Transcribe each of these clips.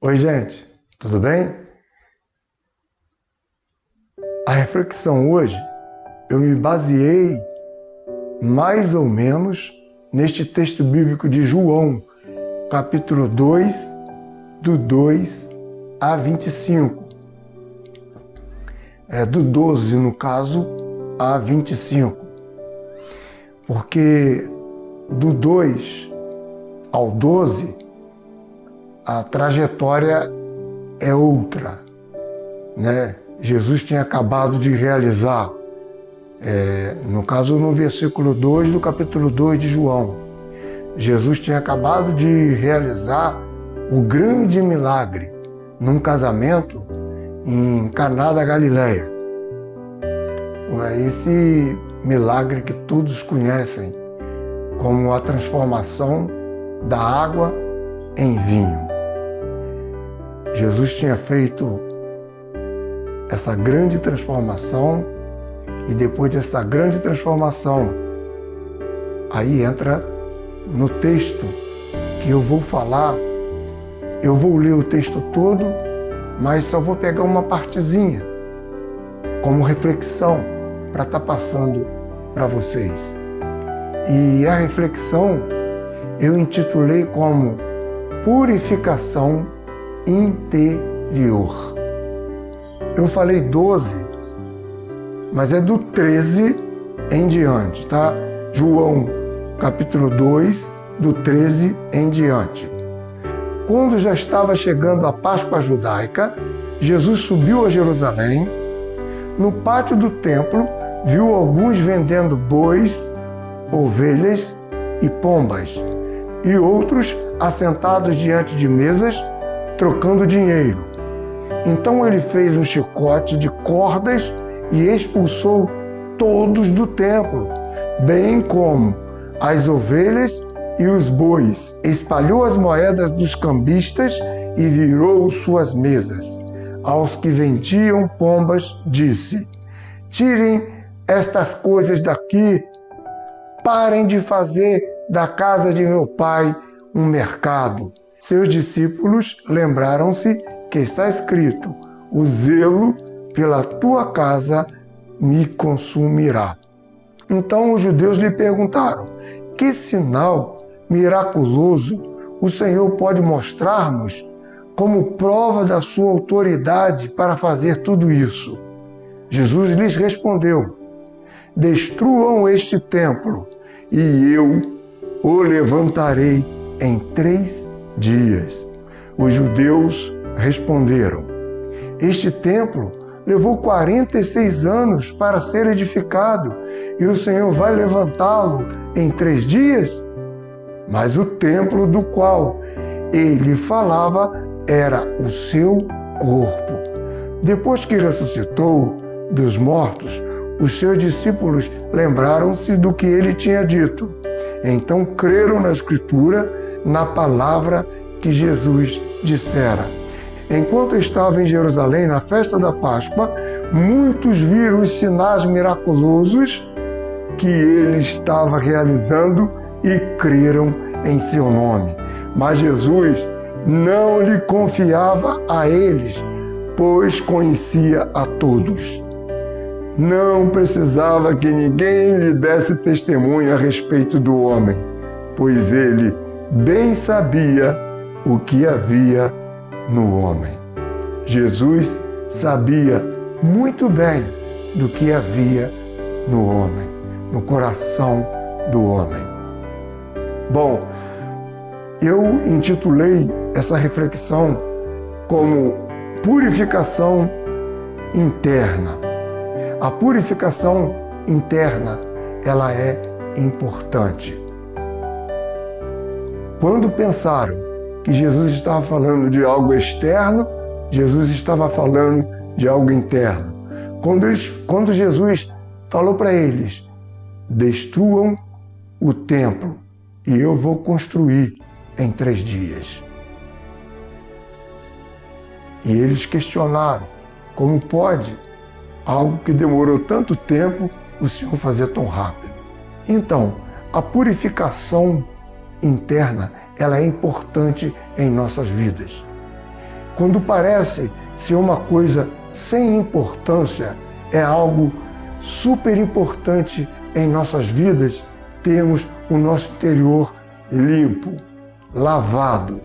Oi, gente, tudo bem? A reflexão hoje eu me baseei mais ou menos neste texto bíblico de João, capítulo 2, do 2 a 25. Do 12, no caso, a 25. Porque do 2 ao 12, a trajetória é outra, né? Jesus tinha acabado de realizar, no caso no versículo 2 do capítulo 2 de João, Jesus tinha acabado de realizar o grande milagre num casamento em Caná da Galileia. Esse milagre que todos conhecem como a transformação da água em vinho. Jesus tinha feito essa grande transformação e depois dessa grande transformação, aí entra no texto que eu vou falar. Eu vou ler o texto todo, mas só vou pegar uma partezinha como reflexão para estar passando para vocês. E a reflexão eu intitulei como Purificação Interior. Eu falei 12, mas é do 13 em diante, tá? João, capítulo 2, do 13 em diante. Quando já estava chegando a Páscoa judaica, Jesus subiu a Jerusalém. No pátio do templo, viu alguns vendendo bois, ovelhas e pombas, e outros assentados diante de mesas, trocando dinheiro. Então ele fez um chicote de cordas e expulsou todos do templo, bem como as ovelhas e os bois. Espalhou as moedas dos cambistas e virou suas mesas. Aos que vendiam pombas, disse: tirem estas coisas daqui, parem de fazer da casa de meu pai um mercado. Seus discípulos lembraram-se que está escrito: o zelo pela tua casa me consumirá. Então os judeus lhe perguntaram: que sinal miraculoso o Senhor pode mostrar-nos como prova da sua autoridade para fazer tudo isso? Jesus lhes respondeu: destruam este templo e eu o levantarei em 3 dias. Os judeus responderam: este templo levou 46 anos para ser edificado e o Senhor vai levantá-lo em 3 dias? Mas o templo do qual ele falava era o seu corpo. Depois que ressuscitou dos mortos, os seus discípulos lembraram-se do que ele tinha dito. Então creram na Escritura, na palavra que Jesus dissera. Enquanto estava em Jerusalém na festa da Páscoa, muitos viram os sinais miraculosos que ele estava realizando e creram em seu nome. Mas Jesus não lhe confiava a eles, pois conhecia a todos. Não precisava que ninguém lhe desse testemunho a respeito do homem, pois ele bem sabia o que havia no homem. Jesus sabia muito bem do que havia no homem, no coração do homem. Bom, eu intitulei essa reflexão como purificação interna. A purificação interna, ela é importante. Quando pensaram que Jesus estava falando de algo externo, Jesus estava falando de algo interno. Quando Jesus falou para eles: destruam o templo e eu vou construir em 3 dias. E eles questionaram: como pode algo que demorou tanto tempo o Senhor fazer tão rápido? Então, a purificação interna, ela é importante em nossas vidas. quando parece ser uma coisa sem importância, é algo super importante em nossas vidas termos o nosso interior limpo, lavado.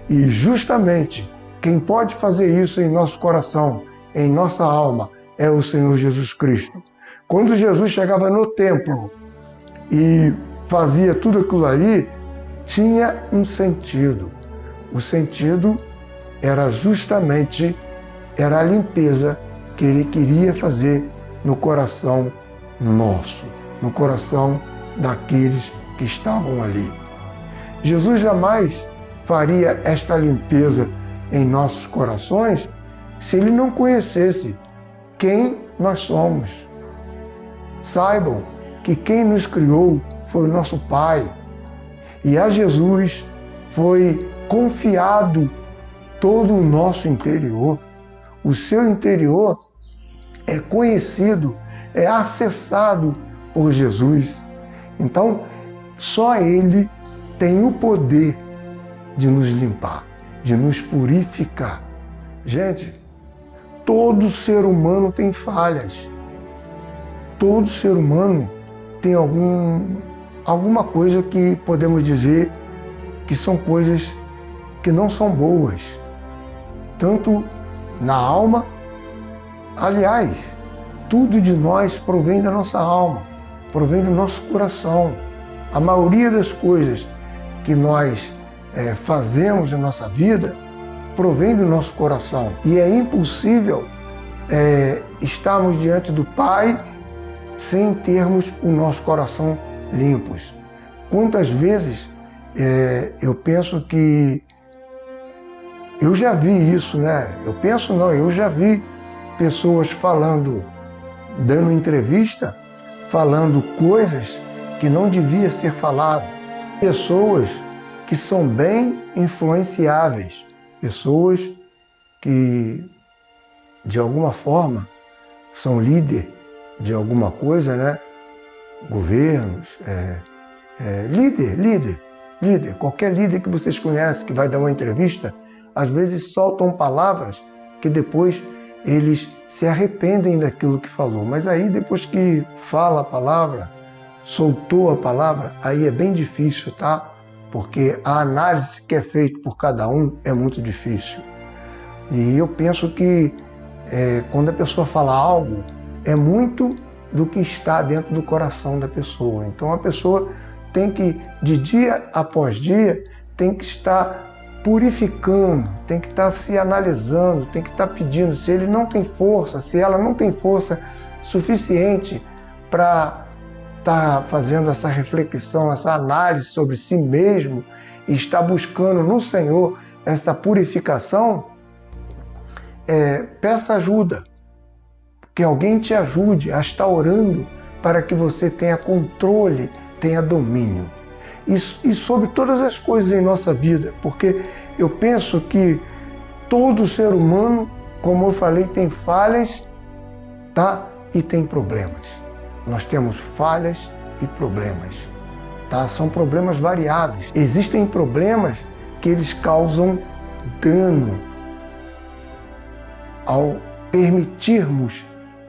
E justamente quem pode fazer isso em nosso coração, em nossa alma, é o Senhor Jesus Cristo. Quando Jesus chegava no templo e fazia tudo aquilo ali, tinha um sentido. O sentido era justamente a limpeza que ele queria fazer no coração nosso, no coração daqueles que estavam ali. Jesus jamais faria esta limpeza em nossos corações se ele não conhecesse quem nós somos. Saibam que quem nos criou foi o nosso Pai, e a Jesus foi confiado todo o nosso interior. O seu interior é conhecido, é acessado por Jesus. Então, só Ele tem o poder de nos limpar, de nos purificar. Gente, todo ser humano tem falhas. Todo ser humano tem alguma coisa que podemos dizer que são coisas que não são boas, tanto na alma. Aliás, tudo de nós provém da nossa alma, provém do nosso coração. A maioria das coisas que nós fazemos na nossa vida provém do nosso coração. E é impossível estarmos diante do Pai sem termos o nosso coração limpos. Quantas vezes eu penso que eu já vi isso, né? Eu já vi pessoas dando entrevista, falando coisas que não devia ser falado. Pessoas que são bem influenciáveis, pessoas que de alguma forma são líder de alguma coisa, né? Governos, líder, qualquer líder que vocês conhecem que vai dar uma entrevista, às vezes soltam palavras que depois eles se arrependem daquilo que falou. Mas aí depois que fala a palavra, soltou a palavra, aí é bem difícil, tá? Porque a análise que é feita por cada um é muito difícil. E eu penso que quando a pessoa fala algo, é muito do que está dentro do coração da pessoa. Então a pessoa tem que, de dia após dia, tem que estar purificando, tem que estar se analisando, tem que estar pedindo. Se ele não tem força, se ela não tem força suficiente para estar fazendo essa reflexão, essa análise sobre si mesmo e está buscando no Senhor essa purificação, peça ajuda, que alguém te ajude a estar orando para que você tenha controle, tenha domínio. E sobre todas as coisas em nossa vida, porque eu penso que todo ser humano, como eu falei, tem falhas, tá? E tem problemas. Nós temos falhas e problemas, tá? São problemas variáveis. Existem problemas que eles causam dano ao permitirmos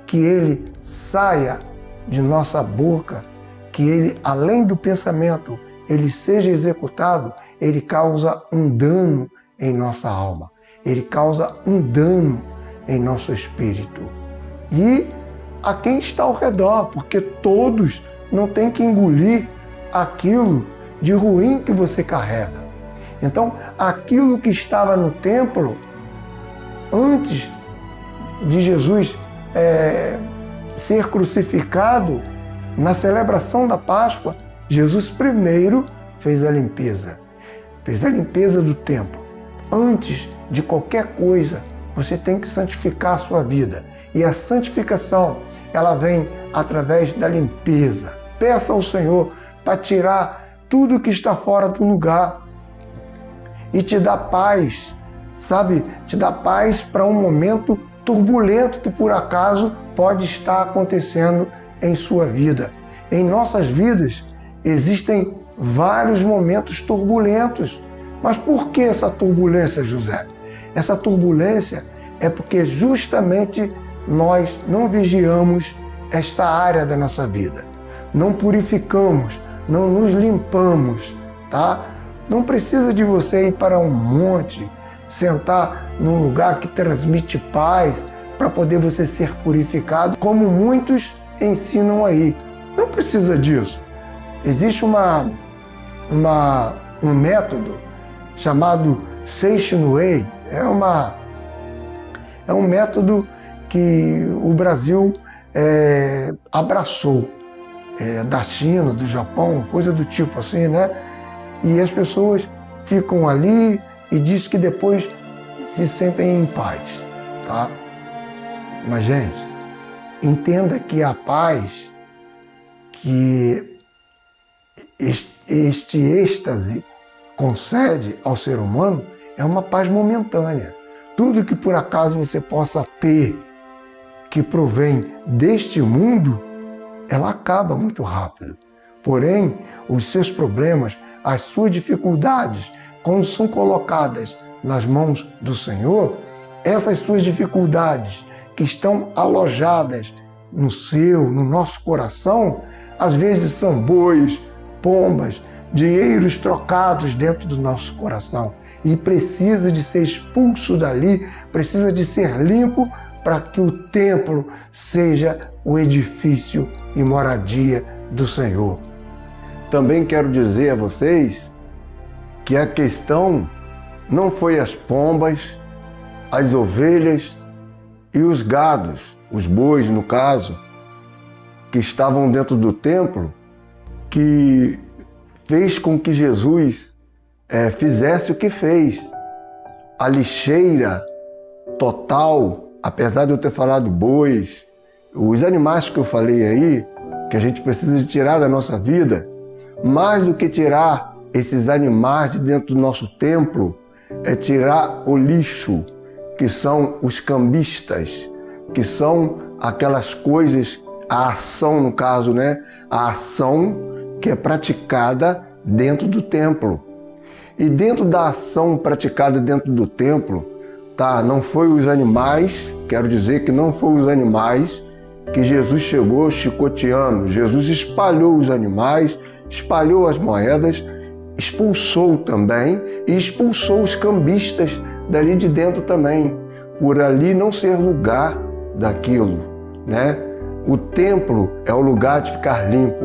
que ele saia de nossa boca, que ele, além do pensamento, ele seja executado, ele causa um dano em nossa alma, ele causa um dano em nosso espírito. E a quem está ao redor, porque todos não têm que engolir aquilo de ruim que você carrega. Então, aquilo que estava no templo, antes de Jesus ser crucificado, na celebração da Páscoa, Jesus primeiro fez a limpeza do templo. Antes de qualquer coisa, você tem que santificar a sua vida. E a santificação, ela vem através da limpeza. Peça ao Senhor para tirar tudo que está fora do lugar e te dá paz, sabe? Te dá paz para um momento turbulento que por acaso pode estar acontecendo em sua vida. Em nossas vidas existem vários momentos turbulentos. Mas por que essa turbulência, José? Essa turbulência é porque justamente nós não vigiamos esta área da nossa vida. Não purificamos, não nos limpamos, tá? Não precisa de você ir para um monte, sentar num lugar que transmite paz para poder você ser purificado, como muitos ensinam aí. Não precisa disso. Existe um método chamado Seishin Wei. É um método que o Brasil abraçou, da China, do Japão, coisa do tipo assim, né? E as pessoas ficam ali e diz que depois se sentem em paz, tá? Mas, gente, entenda que a paz que este êxtase concede ao ser humano é uma paz momentânea. Tudo que por acaso você possa ter que provém deste mundo, ela acaba muito rápido. Porém, os seus problemas, as suas dificuldades, quando são colocadas nas mãos do Senhor, essas suas dificuldades que estão alojadas no nosso coração, às vezes são bois, pombas, dinheiros trocados dentro do nosso coração e precisa de ser expulso dali, precisa de ser limpo para que o templo seja o edifício e moradia do Senhor. Também quero dizer a vocês que a questão não foi as pombas, as ovelhas e os gados, os bois no caso, que estavam dentro do templo, que fez com que Jesus fizesse o que fez. A lixeira total, apesar de eu ter falado bois, os animais que eu falei aí, que a gente precisa de tirar da nossa vida, mais do que tirar esses animais de dentro do nosso templo, é tirar o lixo, que são os cambistas, que são aquelas coisas, a ação no caso, né? A ação que é praticada dentro do templo. E dentro da ação praticada dentro do templo, tá? Não foi os animais, quero dizer que não foi os animais que Jesus chegou chicoteando. Jesus espalhou os animais, espalhou as moedas, expulsou também e expulsou os cambistas dali de dentro também, por ali não ser lugar daquilo, né? O templo é o lugar de ficar limpo,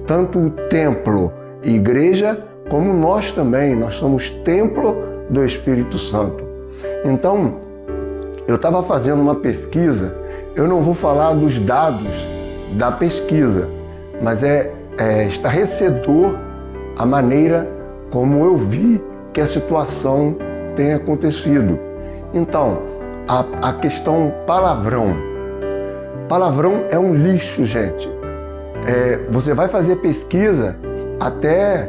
tanto o templo e igreja, como nós também, nós somos templo do Espírito Santo. Então, eu estava fazendo uma pesquisa, eu não vou falar dos dados da pesquisa, mas é estarrecedor a maneira como eu vi que a situação tem acontecido. Então, a questão palavrão. Palavrão é um lixo, gente. Você vai fazer pesquisa, até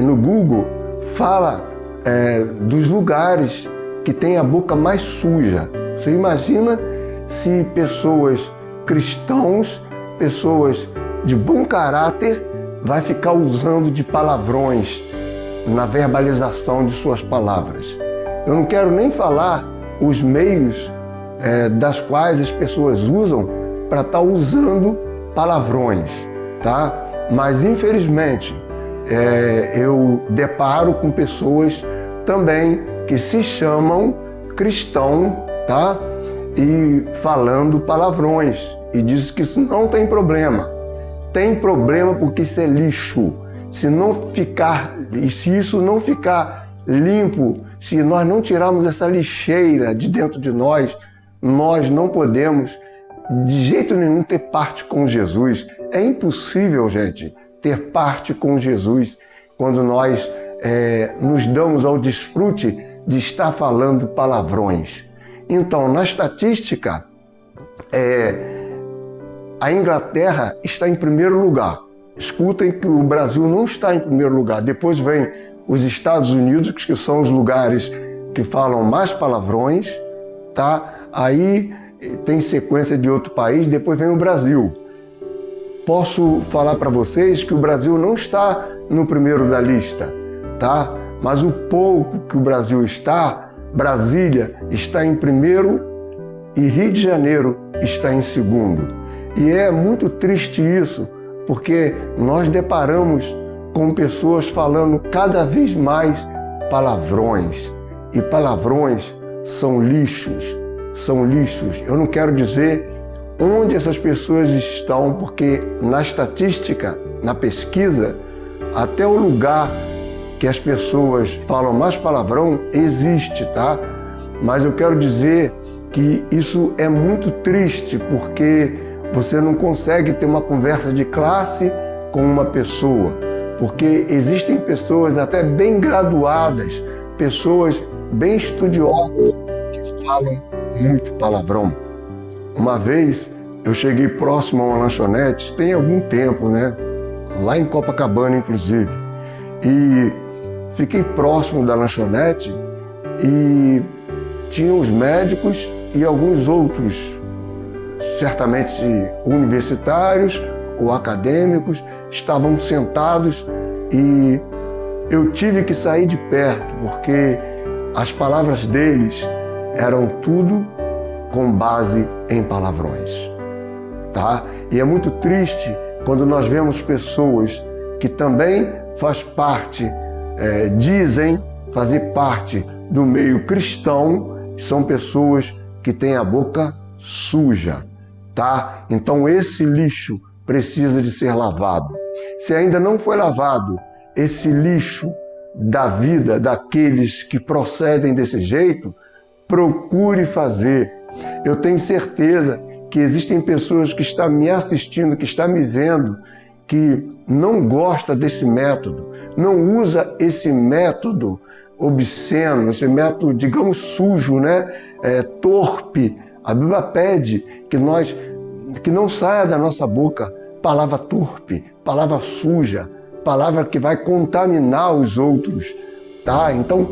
no Google, fala dos lugares que tem a boca mais suja. Você imagina se pessoas cristãos, pessoas de bom caráter, vai ficar usando de palavrões na verbalização de suas palavras. Eu não quero nem falar os meios das quais as pessoas usam para estar usando palavrões, tá? Mas, infelizmente, eu deparo com pessoas também que se chamam cristão, tá? E falando palavrões, e diz que isso não tem problema. Tem problema porque isso é lixo. Se isso não ficar limpo, se nós não tirarmos essa lixeira de dentro de nós, nós não podemos de jeito nenhum ter parte com Jesus. É impossível, gente, ter parte com Jesus quando nós nos damos ao desfrute de estar falando palavrões. Então, na estatística, a Inglaterra está em primeiro lugar. Escutem que o Brasil não está em primeiro lugar. Depois vem os Estados Unidos, que são os lugares que falam mais palavrões, tá? Aí tem sequência de outro país, depois vem o Brasil. Posso falar para vocês que o Brasil não está no primeiro da lista, tá? Mas o pouco que o Brasil está Brasília está em primeiro e Rio de Janeiro está em segundo. E é muito triste isso, porque nós deparamos com pessoas falando cada vez mais palavrões. E palavrões são lixos, são lixos. Eu não quero dizer onde essas pessoas estão, porque na estatística, na pesquisa, até o lugar que as pessoas falam mais palavrão existe, tá? Mas eu quero dizer que isso é muito triste, porque você não consegue ter uma conversa de classe com uma pessoa, porque existem pessoas até bem graduadas, pessoas bem estudiosas que falam muito palavrão. Uma vez eu cheguei próximo a uma lanchonete, tem algum tempo, né? Lá em Copacabana, inclusive, e fiquei próximo da lanchonete e tinha os médicos e alguns outros, certamente universitários ou acadêmicos, estavam sentados e eu tive que sair de perto, porque as palavras deles eram tudo com base em palavrões, tá? E é muito triste quando nós vemos pessoas que também dizem fazer parte do meio cristão, são pessoas que têm a boca suja, tá? Então esse lixo precisa de ser lavado. Se ainda não foi lavado esse lixo da vida daqueles que procedem desse jeito, procure fazer. Eu tenho certeza que existem pessoas que estão me assistindo, que estão me vendo, que não gosta desse método, não usa esse método obsceno, esse método, digamos, sujo, né? Torpe. A Bíblia pede que não saia da nossa boca palavra torpe, palavra suja, palavra que vai contaminar os outros, tá? Então,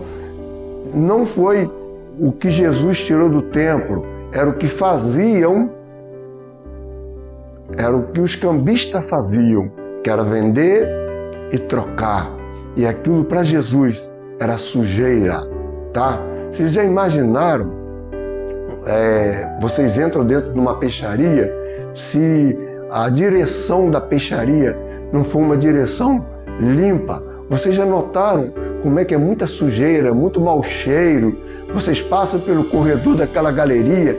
não foi o que Jesus tirou do templo, era o que faziam, era o que os cambistas faziam, que era vender e trocar. E aquilo para Jesus era sujeira, tá? Vocês já imaginaram? Vocês entram dentro de uma peixaria, se a direção da peixaria não for uma direção limpa, vocês já notaram como é que é muita sujeira, muito mau cheiro? Vocês passam pelo corredor daquela galeria,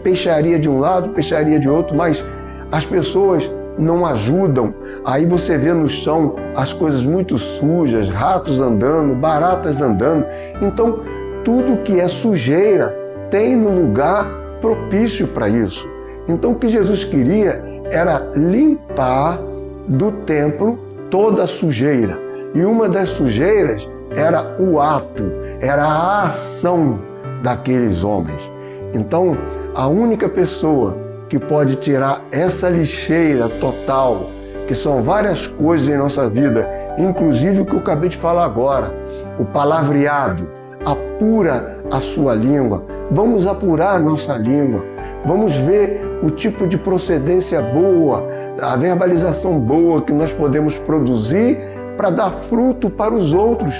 peixaria de um lado, peixaria de outro, mas as pessoas não ajudam. Aí você vê no chão as coisas muito sujas, ratos andando, baratas andando. Então, tudo que é sujeira tem no lugar propício para isso. Então, o que Jesus queria era limpar do templo toda a sujeira. E uma das sujeiras era o ato, era a ação daqueles homens. Então, a única pessoa que pode tirar essa lixeira total, que são várias coisas em nossa vida, inclusive o que eu acabei de falar agora, o palavreado, apura a sua língua. Vamos apurar a nossa língua, vamos ver o tipo de procedência boa, a verbalização boa que nós podemos produzir para dar fruto para os outros.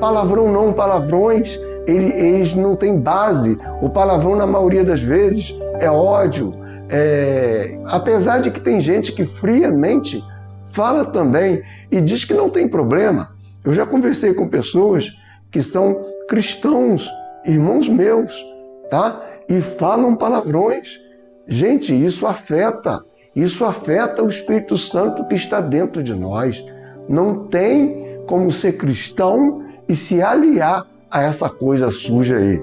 Palavrão não, palavrões, eles não têm base. O palavrão, na maioria das vezes, é ódio. Apesar de que tem gente que friamente fala também e diz que não tem problema. Eu já conversei com pessoas que são cristãos, irmãos meus, tá? E falam palavrões. Gente, isso afeta o Espírito Santo que está dentro de nós. Não tem como ser cristão e se aliar a essa coisa suja aí.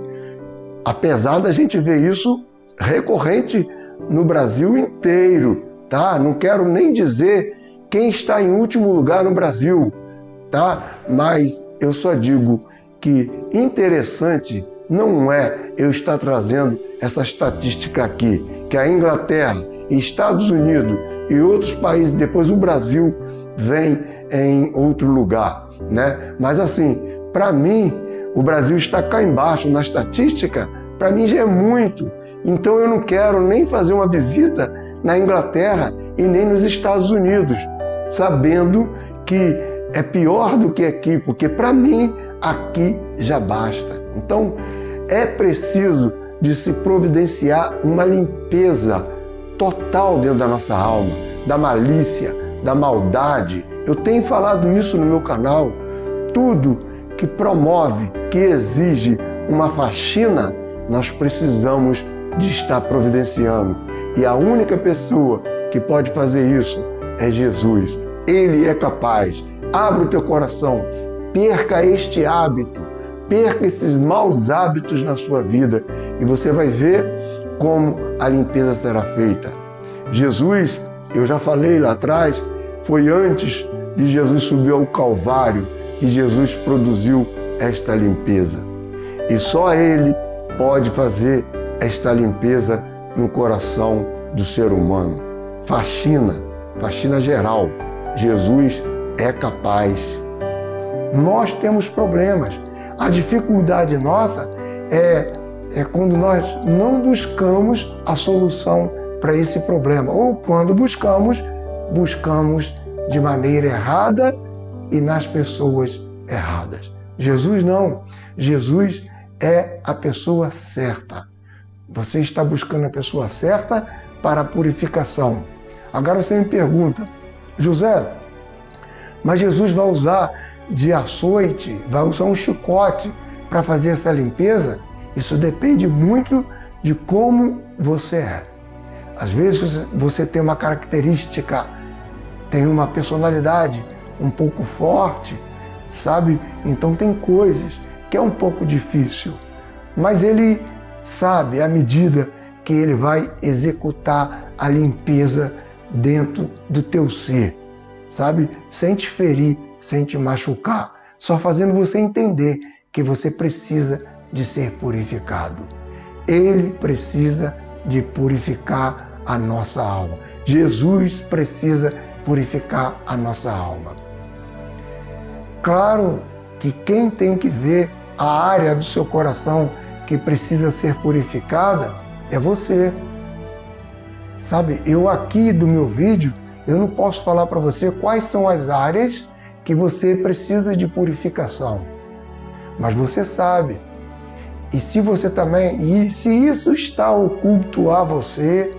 Apesar da gente ver isso recorrente no Brasil inteiro, tá? Não quero nem dizer quem está em último lugar no Brasil, tá? Mas eu só digo que interessante não é eu estar trazendo essa estatística aqui, que a Inglaterra, Estados Unidos e outros países, depois o Brasil, vem em outro lugar, né? Mas assim, para mim, o Brasil está cá embaixo na estatística, para mim já é muito. Então eu não quero nem fazer uma visita na Inglaterra e nem nos Estados Unidos, sabendo que é pior do que aqui, porque para mim aqui já basta. Então, É preciso de se providenciar uma limpeza total dentro da nossa alma, da malícia, da maldade. Eu tenho falado isso no meu canal. Tudo que promove, que exige uma faxina, nós precisamos de estar providenciando. E a única pessoa que pode fazer isso é Jesus. Ele é capaz. Abre o teu coração, perca este hábito, perca esses maus hábitos na sua vida e você vai ver como a limpeza será feita. Jesus, eu já falei lá atrás, foi antes de Jesus subir ao Calvário que Jesus produziu esta limpeza. E só Ele pode fazer esta limpeza no coração do ser humano. Faxina geral. Jesus é capaz. Nós temos problemas. A dificuldade nossa é quando nós não buscamos a solução para esse problema. Ou quando buscamos de maneira errada e nas pessoas erradas. Jesus não. Jesus é a pessoa certa. Você está buscando a pessoa certa para a purificação. Agora você me pergunta, José, mas Jesus vai usar de açoite, vai usar um chicote para fazer essa limpeza? Isso depende muito de como você é. Às vezes você tem uma característica, tem uma personalidade um pouco forte, sabe? Então tem coisas que é um pouco difícil, mas ele sabe a medida que ele vai executar a limpeza dentro do teu ser, sabe? Sem te ferir, sem te machucar, só fazendo você entender que você precisa de ser purificado. Ele precisa de purificar a nossa alma. Jesus precisa purificar a nossa alma. Claro que quem tem que ver a área do seu coração que precisa ser purificada é você. Sabe, eu aqui do meu vídeo, eu não posso falar para você quais são as áreas que você precisa de purificação. Mas você sabe. E se você também, e se isso está oculto a você,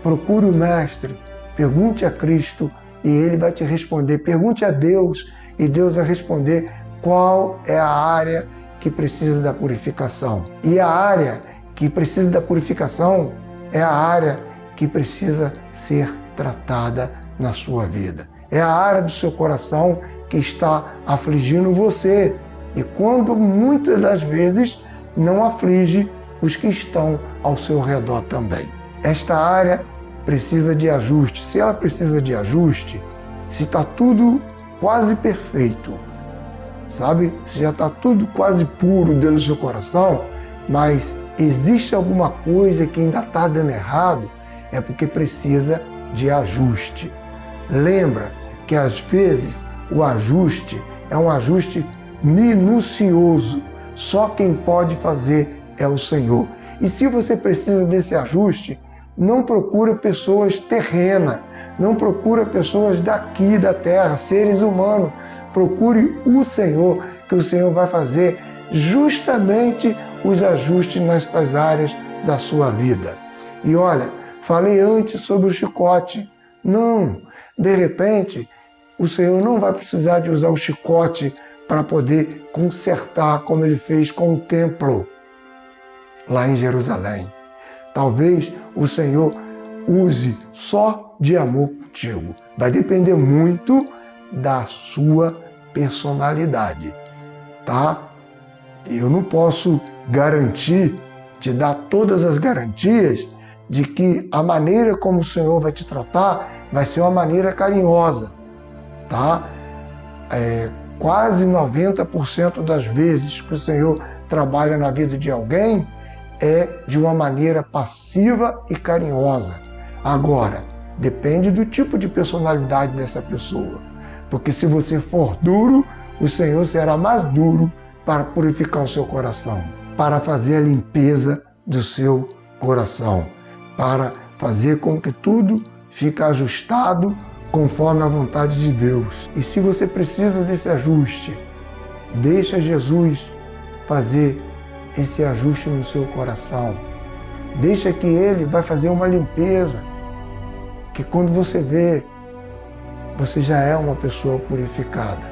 procure o Mestre, pergunte a Cristo e Ele vai te responder. Pergunte a Deus e Deus vai responder qual é a área que precisa da purificação. E a área que precisa da purificação é a área que precisa ser tratada na sua vida. É a área do seu coração que está afligindo você. E quando muitas das vezes não aflige os que estão ao seu redor também. Esta área precisa de ajuste. Se ela precisa de ajuste, se está tudo quase perfeito, sabe? Se já está tudo quase puro dentro do seu coração, mas existe alguma coisa que ainda está dando errado, é porque precisa de ajuste. Lembra que às vezes o ajuste é um ajuste minucioso. Só quem pode fazer é o Senhor. E se você precisa desse ajuste, não procura pessoas terrenas, não procura pessoas daqui da terra, seres humanos. Procure o Senhor, que o Senhor vai fazer justamente os ajustes nestas áreas da sua vida. E olha, falei antes sobre o chicote. Não, de repente, o Senhor não vai precisar de usar o chicote para poder consertar como Ele fez com o templo lá em Jerusalém. Talvez o Senhor use só de amor contigo. Vai depender muito da sua personalidade, tá? Eu não posso garantir, te dar todas as garantias de que a maneira como o Senhor vai te tratar vai ser uma maneira carinhosa, tá? Quase 90% das vezes que o Senhor trabalha na vida de alguém é de uma maneira passiva e carinhosa. Agora, depende do tipo de personalidade dessa pessoa. Porque se você for duro, o Senhor será mais duro para purificar o seu coração, para fazer a limpeza do seu coração, para fazer com que tudo fique ajustado conforme a vontade de Deus. E se você precisa desse ajuste, deixa Jesus fazer esse ajuste no seu coração. Deixa que Ele vai fazer uma limpeza, que quando você vê, você já é uma pessoa purificada.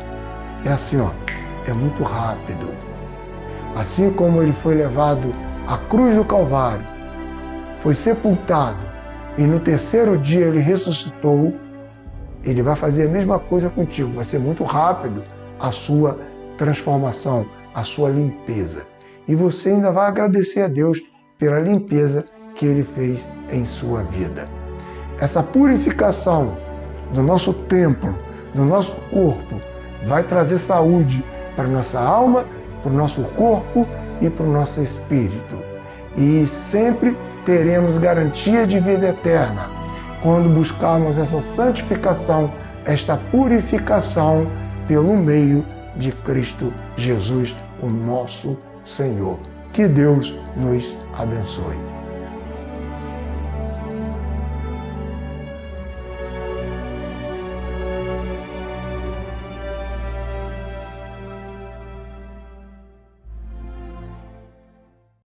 É assim, ó, é muito rápido. Assim como Ele foi levado à cruz do Calvário, foi sepultado e no terceiro dia Ele ressuscitou, Ele vai fazer a mesma coisa contigo. Vai ser muito rápido a sua transformação, a sua limpeza. E você ainda vai agradecer a Deus pela limpeza que Ele fez em sua vida. Essa purificação do nosso templo, do nosso corpo, vai trazer saúde para a nossa alma, para o nosso corpo e para o nosso espírito. E sempre teremos garantia de vida eterna quando buscarmos essa santificação, esta purificação pelo meio de Cristo Jesus, o nosso Senhor. Que Deus nos abençoe.